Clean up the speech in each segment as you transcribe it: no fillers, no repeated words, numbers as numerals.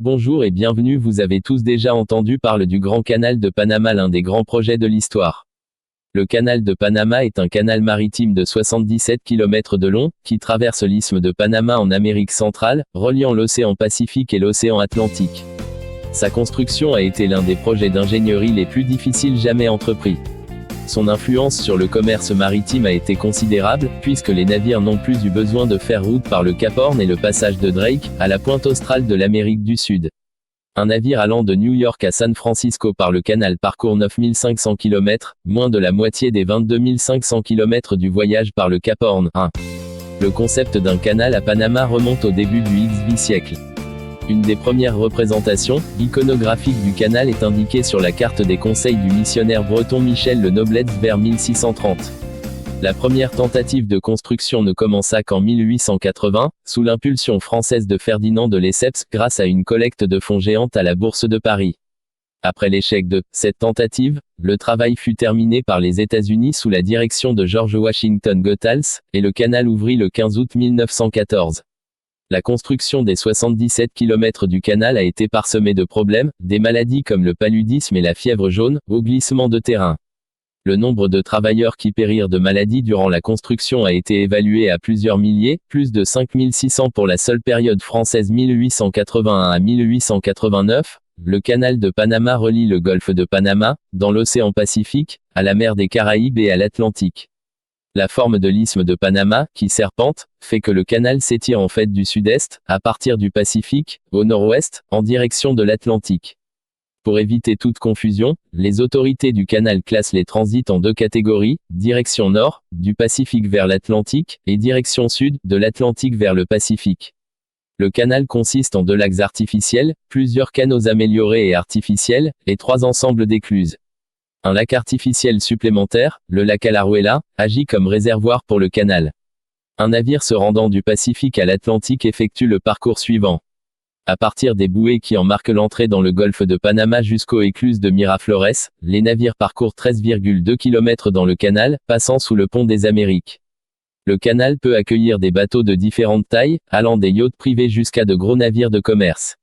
Bonjour et bienvenue. Vous avez tous déjà entendu parler du Grand Canal de Panama, l'un des grands projets de l'histoire. Le canal de Panama est un canal maritime de 77 km de long, qui traverse l'isthme de Panama en Amérique centrale, reliant l'océan Pacifique et l'océan Atlantique. Sa construction a été l'un des projets d'ingénierie les plus difficiles jamais entrepris. Son influence sur le commerce maritime a été considérable, puisque les navires n'ont plus eu besoin de faire route par le Cap Horn et le passage de Drake, à la pointe australe de l'Amérique du Sud. Un navire allant de New York à San Francisco par le canal parcourt 9500 km, moins de la moitié des 22 500 km du voyage par le Cap Horn. Le concept d'un canal à Panama remonte au début du XVIIe siècle. Une des premières représentations iconographiques du canal est indiquée sur la carte des conseils du missionnaire breton Michel Le Noblet vers 1630. La première tentative de construction ne commença qu'en 1880, sous l'impulsion française de Ferdinand de Lesseps, grâce à une collecte de fonds géante à la Bourse de Paris. Après l'échec de cette tentative, le travail fut terminé par les États-Unis sous la direction de George Washington Goethals, et le canal ouvrit le 15 août 1914. La construction des 77 km du canal a été parsemée de problèmes, des maladies comme le paludisme et la fièvre jaune, au glissement de terrain. Le nombre de travailleurs qui périrent de maladies durant la construction a été évalué à plusieurs milliers, plus de 5600 pour la seule période française 1881 à 1889. Le canal de Panama relie le golfe de Panama, dans l'océan Pacifique, à la mer des Caraïbes et à l'Atlantique. La forme de l'isthme de Panama, qui serpente, fait que le canal s'étire en fait du sud-est, à partir du Pacifique, au nord-ouest, en direction de l'Atlantique. Pour éviter toute confusion, les autorités du canal classent les transits en deux catégories, direction nord, du Pacifique vers l'Atlantique, et direction sud, de l'Atlantique vers le Pacifique. Le canal consiste en deux lacs artificiels, plusieurs canaux améliorés et artificiels, et trois ensembles d'écluses. Un lac artificiel supplémentaire, le lac Alaruela, agit comme réservoir pour le canal. Un navire se rendant du Pacifique à l'Atlantique effectue le parcours suivant. À partir des bouées qui en marquent l'entrée dans le golfe de Panama jusqu'aux écluses de Miraflores, les navires parcourent 13,2 km dans le canal, passant sous le pont des Amériques. Le canal peut accueillir des bateaux de différentes tailles, allant des yachts privés jusqu'à de gros navires de commerce.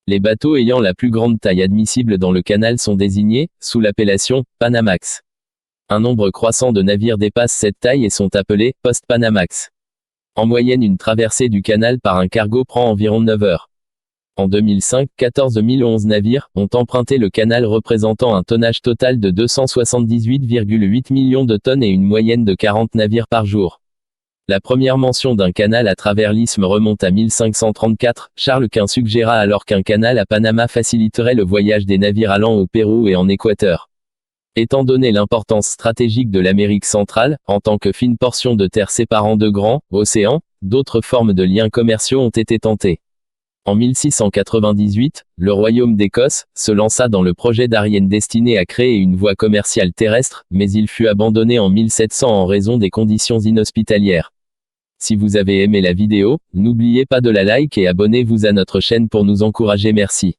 Les bateaux ayant la plus grande taille admissible dans le canal sont désignés, sous l'appellation Panamax. Un nombre croissant de navires dépasse cette taille et sont appelés Post-Panamax. En moyenne, une traversée du canal par un cargo prend environ 9 heures. En 2005, 14 011 navires ont emprunté le canal, représentant un tonnage total de 278,8 millions de tonnes et une moyenne de 40 navires par jour. La première mention d'un canal à travers l'isthme remonte à 1534. Charles Quint suggéra alors qu'un canal à Panama faciliterait le voyage des navires allant au Pérou et en Équateur. Étant donné l'importance stratégique de l'Amérique centrale, en tant que fine portion de terre séparant deux grands océans, d'autres formes de liens commerciaux ont été tentées. En 1698, le royaume d'Écosse se lança dans le projet d'Ariane destiné à créer une voie commerciale terrestre, mais il fut abandonné en 1700 en raison des conditions inhospitalières. Si vous avez aimé la vidéo, n'oubliez pas de la like et abonnez-vous à notre chaîne pour nous encourager. Merci.